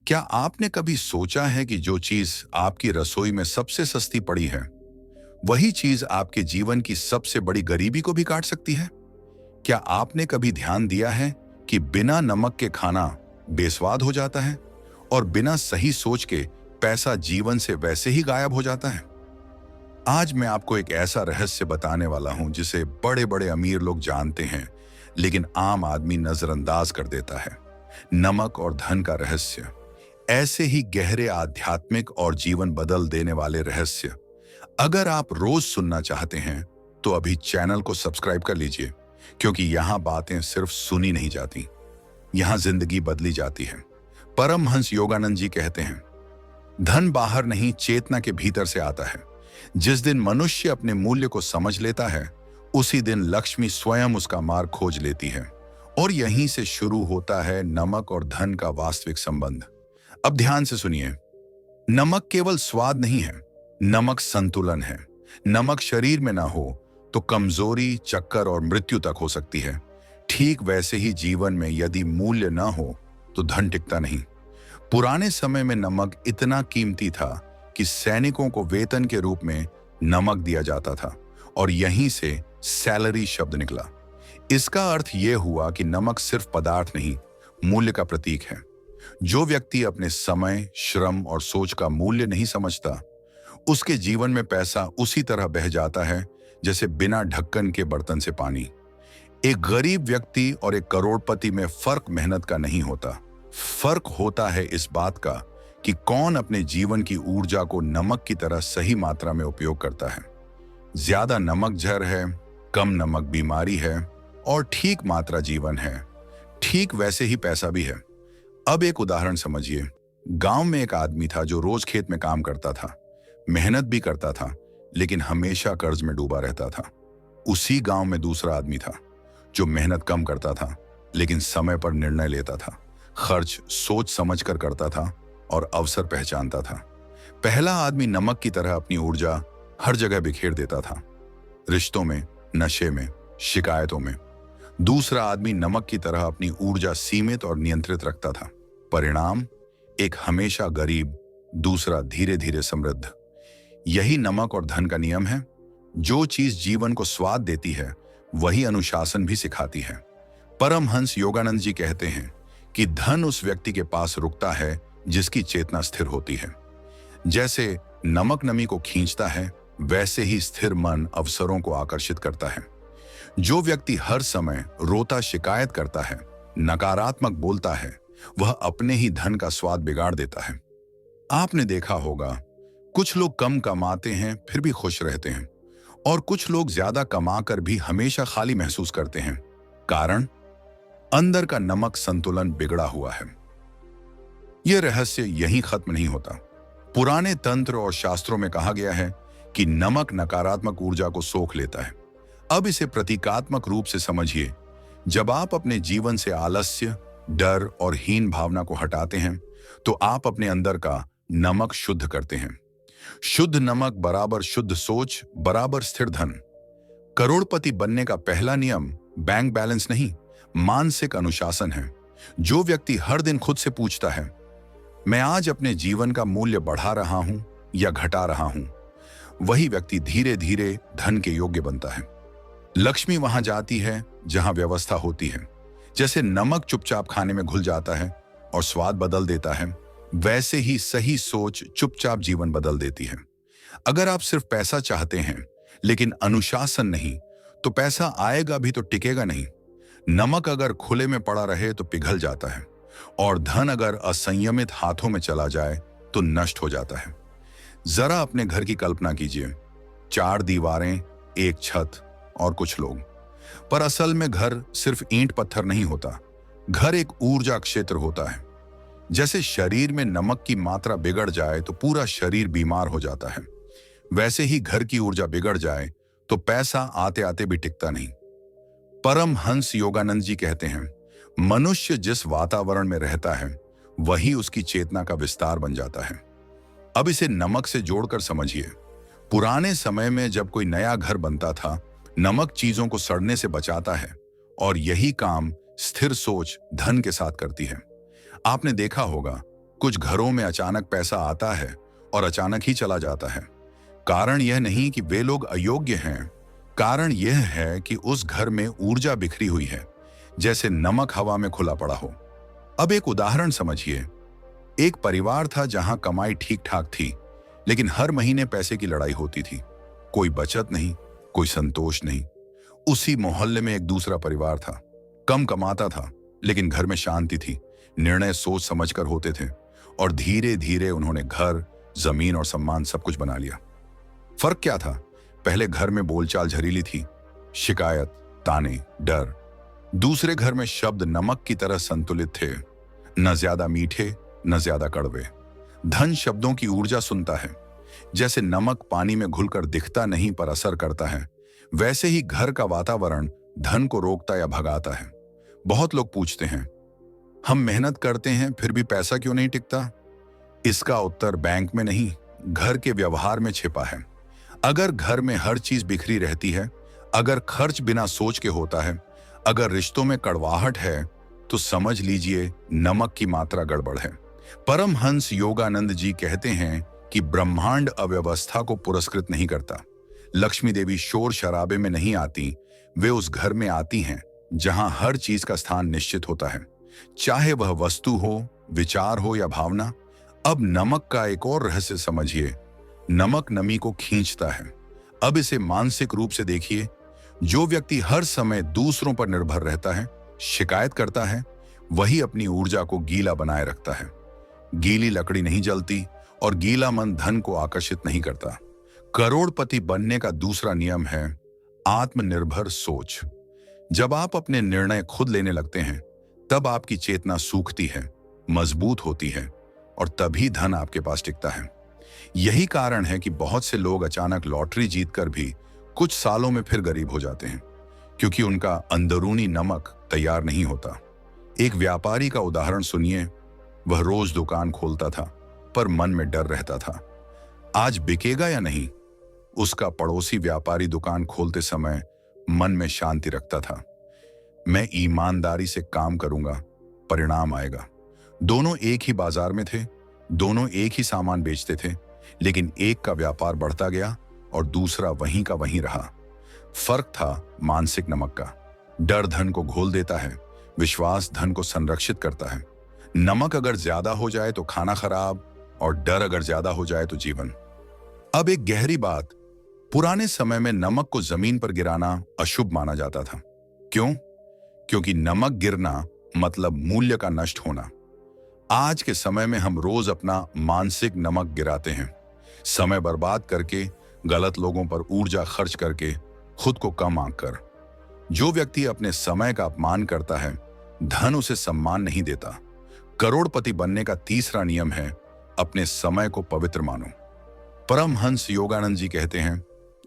क्या आपने कभी सोचा है कि जो चीज आपकी रसोई में सबसे सस्ती पड़ी है, वही चीज आपके जीवन की सबसे बड़ी गरीबी को भी काट सकती है? क्या आपने कभी ध्यान दिया है कि बिना नमक के खाना बेस्वाद हो जाता है और बिना सही सोच के पैसा जीवन से वैसे ही गायब हो जाता है? आज मैं आपको एक ऐसा रहस्य बताने वाला हूं जिसे बड़े बड़े अमीर लोग जानते हैं, लेकिन आम आदमी नजरअंदाज कर देता है। नमक और धन का रहस्य। ऐसे ही गहरे आध्यात्मिक और जीवन बदल देने वाले रहस्य अगर आप रोज सुनना चाहते हैं तो अभी चैनल को सब्सक्राइब कर लीजिए, क्योंकि यहाँ बातें सिर्फ सुनी नहीं जाती, यहाँ जिंदगी बदली जाती है। परमहंस योगानंद जी कहते हैं, धन बाहर नहीं चेतना के भीतर से आता है। जिस दिन मनुष्य अपने मूल्य को समझ लेता है, उसी दिन लक्ष्मी स्वयं उसका मार्ग खोज लेती है। और यहीं से शुरू होता है नमक और धन का वास्तविक संबंध। अब ध्यान से सुनिए। नमक केवल स्वाद नहीं है, नमक संतुलन है। नमक शरीर में ना हो तो कमजोरी, चक्कर और मृत्यु तक हो सकती है। ठीक वैसे ही जीवन में यदि मूल्य ना हो तो धन टिकता नहीं। पुराने समय में नमक इतना कीमती था कि सैनिकों को वेतन के रूप में नमक दिया जाता था, और यहीं से सैलरी शब्द निकला। इसका अर्थ यह हुआ कि नमक सिर्फ पदार्थ नहीं, मूल्य का प्रतीक है। जो व्यक्ति अपने समय, श्रम और सोच का मूल्य नहीं समझता, उसके जीवन में पैसा उसी तरह बह जाता है जैसे बिना ढक्कन के बर्तन से पानी। एक गरीब व्यक्ति और एक करोड़पति में फर्क मेहनत का नहीं होता, फर्क होता है इस बात का कि कौन अपने जीवन की ऊर्जा को नमक की तरह सही मात्रा में उपयोग करता है। ज्यादा नमक जहर है, कम नमक बीमारी है, और ठीक मात्रा जीवन है। ठीक वैसे ही पैसा भी है। अब एक उदाहरण समझिए। गांव में एक आदमी था जो रोज खेत में काम करता था, मेहनत भी करता था, लेकिन हमेशा कर्ज में डूबा रहता था। उसी गांव में दूसरा आदमी था जो मेहनत कम करता था, लेकिन समय पर निर्णय लेता था, खर्च सोच समझ कर करता था और अवसर पहचानता था। पहला आदमी नमक की तरह अपनी ऊर्जा हर जगह बिखेर देता था, रिश्तों में, नशे में, शिकायतों में। दूसरा आदमी नमक की तरह अपनी ऊर्जा सीमित और नियंत्रित रखता था। परिणाम, एक हमेशा गरीब, दूसरा धीरे धीरे समृद्ध। यही नमक और धन का नियम है। जो चीज जीवन को स्वाद देती है, वही अनुशासन भी सिखाती है। परमहंस योगानंद जी कहते हैं कि धन उस व्यक्ति के पास रुकता है जिसकी चेतना स्थिर होती है। जैसे नमक नमी को खींचता है, वैसे ही स्थिर मन अवसरों को आकर्षित करता है। जो व्यक्ति हर समय रोता, शिकायत करता है, नकारात्मक बोलता है, वह अपने ही धन का स्वाद बिगाड़ देता है। आपने देखा होगा, कुछ लोग कम कमाते हैं फिर भी खुश रहते हैं, और कुछ लोग ज्यादा कमाकर भी हमेशा खाली महसूस करते हैं। कारण, अंदर का नमक संतुलन बिगड़ा हुआ है। यह रहस्य यहीं खत्म नहीं होता। पुराने तंत्र और शास्त्रों में कहा गया है कि नमक नकारात्मक ऊर्जा को सोख लेता है। अब इसे प्रतीकात्मक रूप से समझिए। जब आप अपने जीवन से आलस्य, डर और हीन भावना को हटाते हैं, तो आप अपने अंदर का नमक शुद्ध करते हैं। शुद्ध नमक बराबर शुद्ध सोच बराबर स्थिर धन। करोड़पति बनने का पहला नियम बैंक बैलेंस नहीं, मानसिक अनुशासन है। जो व्यक्ति हर दिन खुद से पूछता है, मैं आज अपने जीवन का मूल्य बढ़ा रहा हूं या घटा रहा हूं, वही व्यक्ति धीरे धीरे धन के योग्य बनता है। लक्ष्मी वहां जाती है जहां व्यवस्था होती है। जैसे नमक चुपचाप खाने में घुल जाता है और स्वाद बदल देता है, वैसे ही सही सोच चुपचाप जीवन बदल देती है। अगर आप सिर्फ पैसा चाहते हैं लेकिन अनुशासन नहीं, तो पैसा आएगा भी तो टिकेगा नहीं। नमक अगर खुले में पड़ा रहे तो पिघल जाता है, और धन अगर असंयमित हाथों में चला जाए तो नष्ट हो जाता है। जरा अपने घर की कल्पना कीजिए। 4 दीवारें, एक छत और कुछ लोग। पर असल में घर सिर्फ ईंट पत्थर नहीं होता। घर एक ऊर्जा क्षेत्र होता है। जैसे शरीर में नमक की मात्रा बिगड़ जाए तो पूरा शरीर बीमार हो जाता है, वैसे ही घर की ऊर्जा बिगड़ जाए तो पैसा आते आते भी टिकता नहीं। परमहंस योगानंद जी कहते हैं, मनुष्य जिस वातावरण में रहता है, वही उसकी चेतना का विस्तार बन जाता है। अब इसे नमक से जोड़कर समझिए। पुराने समय में जब कोई नया घर बनता था, नमक चीजों को सड़ने से बचाता है, और यही काम स्थिर सोच धन के साथ करती है। आपने देखा होगा, कुछ घरों में अचानक पैसा आता है और अचानक ही चला जाता है। कारण यह नहीं कि वे लोग अयोग्य हैं, कारण यह है कि उस घर में ऊर्जा बिखरी हुई है, जैसे नमक हवा में खुला पड़ा हो। अब एक उदाहरण समझिए। एक परिवार था जहां कमाई ठीक ठाक थी, लेकिन हर महीने पैसे की लड़ाई होती थी। कोई बचत नहीं, कोई संतोष नहीं। उसी मोहल्ले में एक दूसरा परिवार था, कम कमाता था, लेकिन घर में शांति थी। निर्णय सोच समझकर होते थे और धीरे धीरे उन्होंने घर, जमीन और सम्मान सब कुछ बना लिया। फर्क क्या था? पहले घर में बोलचाल झरीली थी, शिकायत, ताने, डर। दूसरे घर में शब्द नमक की तरह संतुलित थे, न ज्यादा मीठे न ज्यादा कड़वे। धन शब्दों की ऊर्जा सुनता है। जैसे नमक पानी में घुलकर दिखता नहीं पर असर करता है, वैसे ही घर का वातावरण धन को रोकता या भगाता है। बहुत लोग पूछते हैं, हम मेहनत करते हैं फिर भी पैसा क्यों नहीं टिकता? इसका उत्तर बैंक में नहीं, घर के व्यवहार में छिपा है। अगर घर में हर चीज बिखरी रहती है, अगर खर्च बिना सोच के होता है, अगर रिश्तों में कड़वाहट है, तो समझ लीजिए नमक की मात्रा गड़बड़ है। परमहंस योगानंद जी कहते हैं कि ब्रह्मांड अव्यवस्था को पुरस्कृत नहीं करता। लक्ष्मी देवी शोर शराबे में नहीं आती, वे उस घर में आती हैं जहां हर चीज का स्थान निश्चित होता है, चाहे वह वस्तु हो, विचार हो या भावना। अब नमक का एक और रहस्य समझिए। नमक नमी को खींचता है। अब इसे मानसिक रूप से देखिए। जो व्यक्ति हर समय दूसरों पर निर्भर रहता है, शिकायत करता है, वही अपनी ऊर्जा को गीला बनाए रखता है। गीली लकड़ी नहीं जलती और गीला मन धन को आकर्षित नहीं करता। करोड़पति बनने का दूसरा नियम है आत्मनिर्भर सोच। जब आप अपने निर्णय खुद लेने लगते हैं, तब आपकी चेतना सूखती है, मजबूत होती है और तभी धन आपके पास टिकता है। यही कारण है कि बहुत से लोग अचानक लॉटरी जीतकर भी कुछ सालों में फिर गरीब हो जाते हैं, क्योंकि उनका अंदरूनी नमक तैयार नहीं होता। एक व्यापारी का उदाहरण सुनिए। वह रोज दुकान खोलता था, पर मन में डर रहता था, आज बिकेगा या नहीं। उसका पड़ोसी व्यापारी दुकान खोलते समय मन में शांति रखता था, मैं ईमानदारी से काम करूंगा, परिणाम आएगा। दोनों एक ही बाजार में थे, दोनों एक ही सामान बेचते थे, लेकिन एक का व्यापार बढ़ता गया और दूसरा वहीं का वहीं रहा। फर्क था मानसिक नमक का। डर धन को घोल देता है, विश्वास धन को संरक्षित करता है। नमक अगर ज्यादा हो जाए तो खाना खराब, और डर अगर ज्यादा हो जाए तो जीवन। अब एक गहरी बात, पुराने समय में नमक को जमीन पर गिराना अशुभ माना जाता था। क्यों? क्योंकि नमक गिरना मतलब मूल्य का नष्ट होना। आज के समय में हम रोज अपना मानसिक नमक गिराते हैं, समय बर्बाद करके, गलत लोगों पर ऊर्जा खर्च करके, खुद को कम आंककर। जो व्यक्ति अपने समय का अपमान करता है, धन उसे सम्मान नहीं देता। करोड़पति बनने का तीसरा नियम है अपने समय को पवित्र मानो। परमहंस योगानंद जी कहते हैं,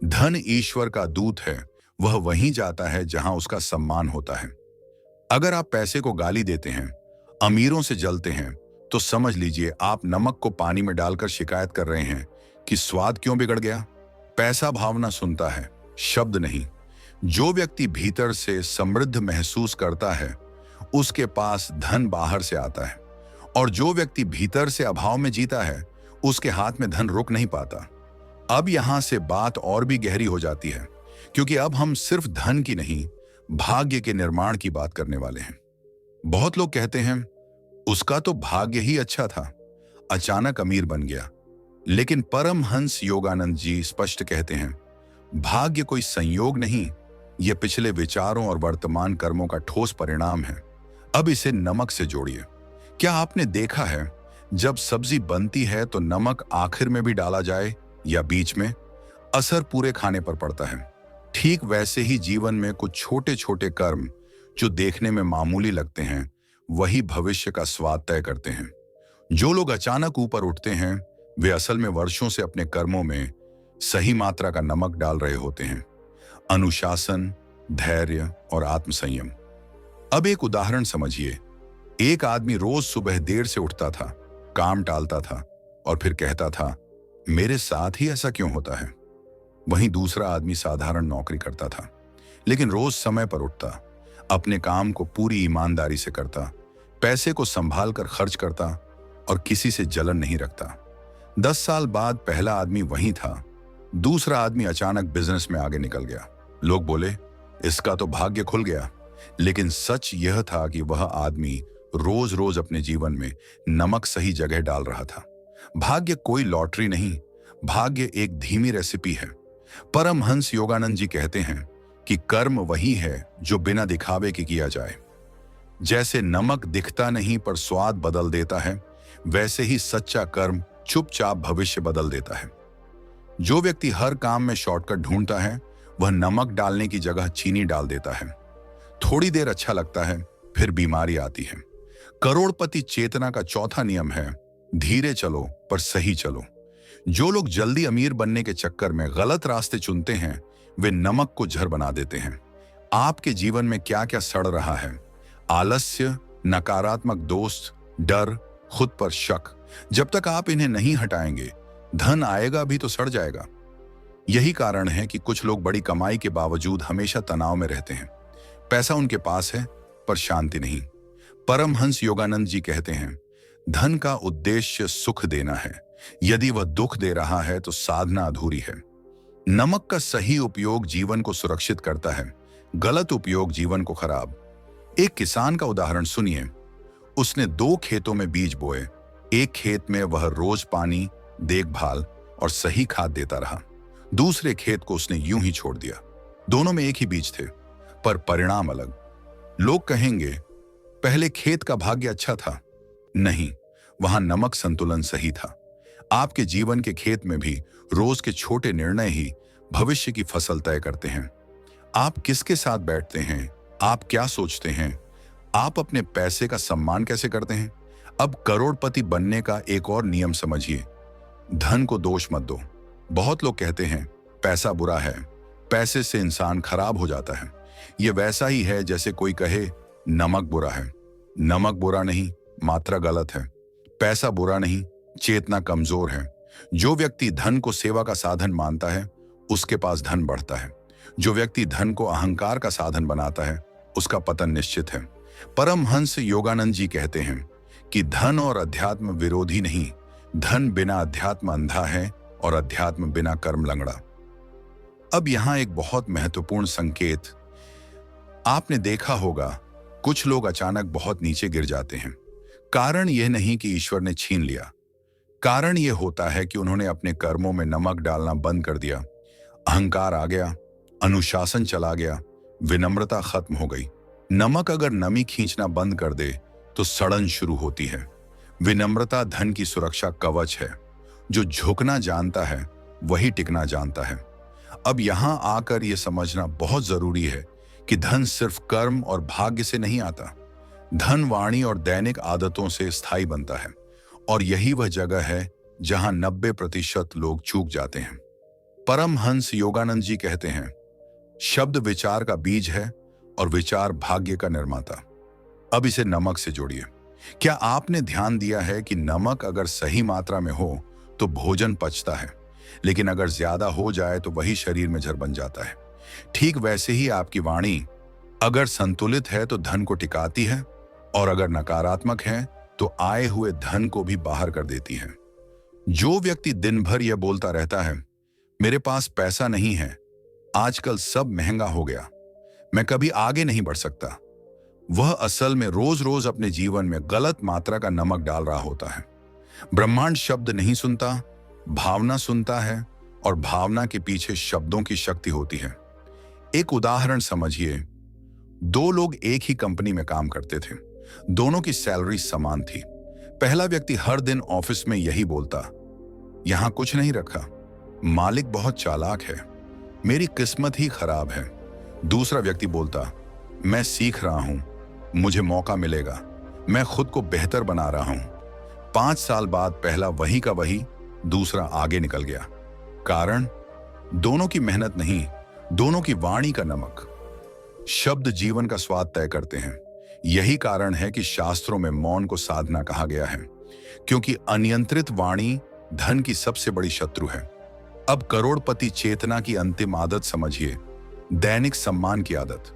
धन ईश्वर का दूत है, वह वहीं जाता है जहां उसका सम्मान होता है। अगर आप पैसे को गाली देते हैं, अमीरों से जलते हैं, तो समझ लीजिए आप नमक को पानी में डालकर शिकायत कर रहे हैं कि स्वाद क्यों बिगड़ गया। पैसा भावना सुनता है, शब्द नहीं। जो व्यक्ति भीतर से समृद्ध महसूस करता है, उसके पास धन बाहर से आता है, और जो व्यक्ति भीतर से अभाव में जीता है, उसके हाथ में धन रुक नहीं पाता। अब यहां से बात और भी गहरी हो जाती है, क्योंकि अब हम सिर्फ धन की नहीं, भाग्य के निर्माण की बात करने वाले हैं। बहुत लोग कहते हैं, उसका तो भाग्य ही अच्छा था, अचानक अमीर बन गया। लेकिन परमहंस योगानंद जी स्पष्ट कहते हैं, भाग्य कोई संयोग नहीं, यह पिछले विचारों और वर्तमान कर्मों का ठोस परिणाम है। अब इसे नमक से जोड़िए। क्या आपने देखा है, जब सब्जी बनती है तो नमक आखिर में भी डाला जाए या बीच में, असर पूरे खाने पर पड़ता है। ठीक वैसे ही जीवन में कुछ छोटे छोटे कर्म जो देखने में मामूली लगते हैं, वही भविष्य का स्वाद तय करते हैं। जो लोग अचानक ऊपर उठते हैं, वे असल में वर्षों से अपने कर्मों में सही मात्रा का नमक डाल रहे होते हैं। अनुशासन, धैर्य और आत्मसंयम। अब एक उदाहरण समझिए। एक आदमी रोज सुबह देर से उठता था, काम टालता था और फिर कहता था, मेरे साथ ही ऐसा क्यों होता है। वहीं दूसरा आदमी साधारण नौकरी करता था, लेकिन रोज समय पर उठता, अपने काम को पूरी ईमानदारी से करता, पैसे को संभाल कर खर्च करता और किसी से जलन नहीं रखता। 10 साल बाद पहला आदमी वहीं था, दूसरा आदमी अचानक बिजनेस में आगे निकल गया। लोग बोले, इसका तो भाग्य खुल गया। लेकिन सच यह था कि वह आदमी रोज रोज अपने जीवन में नमक सही जगह डाल रहा था। भाग्य कोई लॉटरी नहीं, भाग्य एक धीमी रेसिपी है। परमहंस योगानंद जी कहते हैं कि कर्म वही है जो बिना दिखावे के किया जाए। जैसे नमक दिखता नहीं पर स्वाद बदल देता है, वैसे ही सच्चा कर्म चुपचाप भविष्य बदल देता है। जो व्यक्ति हर काम में शॉर्टकट ढूंढता है, वह नमक डालने की जगह चीनी डाल देता है। थोड़ी देर अच्छा लगता है, फिर बीमारी आती है। करोड़पति चेतना का चौथा नियम है, धीरे चलो पर सही चलो। जो लोग जल्दी अमीर बनने के चक्कर में गलत रास्ते चुनते हैं, वे नमक को जहर बना देते हैं। आपके जीवन में क्या क्या सड़ रहा है? आलस्य, नकारात्मक दोस्त, डर, खुद पर शक। जब तक आप इन्हें नहीं हटाएंगे, धन आएगा भी तो सड़ जाएगा। यही कारण है कि कुछ लोग बड़ी कमाई के बावजूद हमेशा तनाव में रहते हैं। पैसा उनके पास है पर शांति नहीं। परमहंस योगानंद जी कहते हैं, धन का उद्देश्य सुख देना है। यदि वह दुख दे रहा है तो साधना अधूरी है। नमक का सही उपयोग जीवन को सुरक्षित करता है, गलत उपयोग जीवन को खराब। एक किसान का उदाहरण सुनिए। उसने 2 खेतों में बीज बोए। एक खेत में वह रोज पानी, देखभाल और सही खाद देता रहा। दूसरे खेत को उसने यूं ही छोड़ दिया। दोनों में एक ही बीज थे, पर परिणाम अलग। लोग कहेंगे, पहले खेत का भाग्य अच्छा था। नहीं, वहां नमक संतुलन सही था। आपके जीवन के खेत में भी रोज के छोटे निर्णय ही भविष्य की फसल तय करते हैं। आप किसके साथ बैठते हैं, आप क्या सोचते हैं, आप अपने पैसे का सम्मान कैसे करते हैं। अब करोड़पति बनने का एक और नियम समझिए, धन को दोष मत दो। बहुत लोग कहते हैं पैसा बुरा है, पैसे से इंसान खराब हो जाता है। यह वैसा ही है जैसे कोई कहे नमक बुरा है। नमक बुरा नहीं, मात्रा गलत है। पैसा बुरा नहीं, चेतना कमजोर है। जो व्यक्ति धन को सेवा का साधन मानता है, उसके पास धन बढ़ता है। जो व्यक्ति धन को अहंकार का साधन बनाता है, उसका पतन निश्चित है। परमहंस योगानंद जी कहते हैं कि धन और अध्यात्म विरोधी नहीं, धन बिना अध्यात्म अंधा है और अध्यात्म बिना कर्म लंगड़ा। अब यहां एक बहुत महत्वपूर्ण संकेत। आपने देखा होगा, कुछ लोग अचानक बहुत नीचे गिर जाते हैं। कारण यह नहीं कि ईश्वर ने छीन लिया, कारण यह होता है कि उन्होंने अपने कर्मों में नमक डालना बंद कर दिया। अहंकार आ गया, अनुशासन चला गया, विनम्रता खत्म हो गई। नमक अगर नमी खींचना बंद कर दे तो सड़न शुरू होती है। विनम्रता धन की सुरक्षा कवच है। जो झुकना जानता है वही टिकना जानता है। अब यहां आकर यह समझना बहुत जरूरी है कि धन सिर्फ कर्म और भाग्य से नहीं आता। धन वाणी और दैनिक आदतों से स्थायी बनता है, और यही वह जगह है जहां 90% लोग चूक जाते हैं। परमहंस योगानंद जी कहते हैं, शब्द विचार का बीज है और विचार भाग्य का निर्माता। अब इसे नमक से जोड़िए। क्या आपने ध्यान दिया है कि नमक अगर सही मात्रा में हो तो भोजन पचता है, लेकिन अगर ज्यादा हो जाए तो वही शरीर में जहर बन जाता है। ठीक वैसे ही आपकी वाणी अगर संतुलित है तो धन को टिकाती है, और अगर नकारात्मक है तो आए हुए धन को भी बाहर कर देती है। जो व्यक्ति दिन भर यह बोलता रहता है, मेरे पास पैसा नहीं है, आजकल सब महंगा हो गया, मैं कभी आगे नहीं बढ़ सकता, वह असल में रोज रोज अपने जीवन में गलत मात्रा का नमक डाल रहा होता है। ब्रह्मांड शब्द नहीं सुनता, भावना सुनता है, और भावना के पीछे शब्दों की शक्ति होती है। एक उदाहरण समझिए। 2 लोग एक ही कंपनी में काम करते थे। दोनों की सैलरी समान थी। पहला व्यक्ति हर दिन ऑफिस में यही बोलता, यहां कुछ नहीं रखा, मालिक बहुत चालाक है, मेरी किस्मत ही खराब है। दूसरा व्यक्ति बोलता, मैं सीख रहा हूं, मुझे मौका मिलेगा, मैं खुद को बेहतर बना रहा हूं। 5 साल बाद पहला वही का वही, दूसरा आगे निकल गया। कारण दोनों की मेहनत नहीं, दोनों की वाणी का नमक। शब्द जीवन का स्वाद तय करते हैं। यही कारण है कि शास्त्रों में मौन को साधना कहा गया है, क्योंकि अनियंत्रित वाणी धन की सबसे बड़ी शत्रु है। अब करोड़पति चेतना की अंतिम आदत समझिए, दैनिक सम्मान की आदत।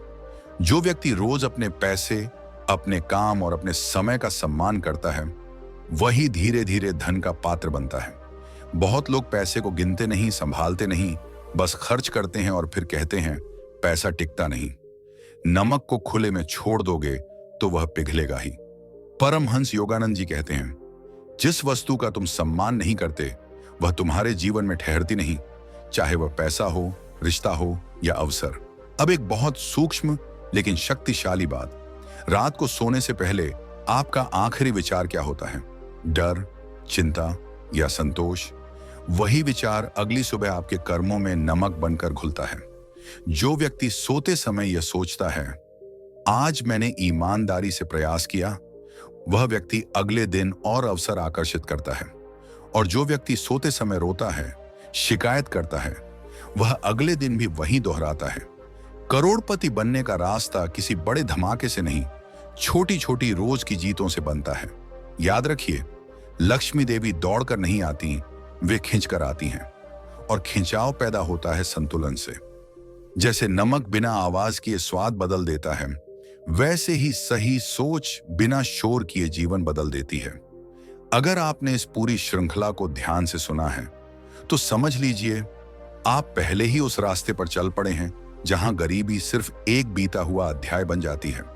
जो व्यक्ति रोज अपने पैसे, अपने काम और अपने समय का सम्मान करता है, वही धीरे धीरे धन का पात्र बनता है। बहुत लोग पैसे को गिनते नहीं, संभालते नहीं, बस खर्च करते हैं और फिर कहते हैं पैसा टिकता नहीं। नमक को खुले में छोड़ दोगे तो वह पिघलेगा ही। परमहंस योगानंद जी कहते हैं, जिस वस्तु का तुम सम्मान नहीं करते वह तुम्हारे जीवन में ठहरती नहीं, चाहे वह पैसा हो, रिश्ता हो या अवसर। अब एक बहुत सूक्ष्म लेकिन शक्तिशाली बात, रात को सोने से पहले आपका आखिरी विचार क्या होता है? डर, चिंता या संतोष? वही विचार अगली सुबह आपके कर्मों में नमक बनकर घुलता है। जो व्यक्ति सोते समय यह सोचता है, आज मैंने ईमानदारी से प्रयास किया, वह व्यक्ति अगले दिन और अवसर आकर्षित करता है। और जो व्यक्ति सोते समय रोता है, शिकायत करता है, वह अगले दिन भी वही दोहराता है। करोड़पति बनने का रास्ता किसी बड़े धमाके से नहीं, छोटी छोटी रोज की जीतों से बनता है। याद रखिए, लक्ष्मी देवी दौड़कर नहीं आती, वे खींचकर आती हैं। और खिंचाव पैदा होता है संतुलन से। जैसे नमक बिना आवाज किए स्वाद बदल देता है, वैसे ही सही सोच बिना शोर किए जीवन बदल देती है। अगर आपने इस पूरी श्रृंखला को ध्यान से सुना है तो समझ लीजिए आप पहले ही उस रास्ते पर चल पड़े हैं जहां गरीबी सिर्फ एक बीता हुआ अध्याय बन जाती है।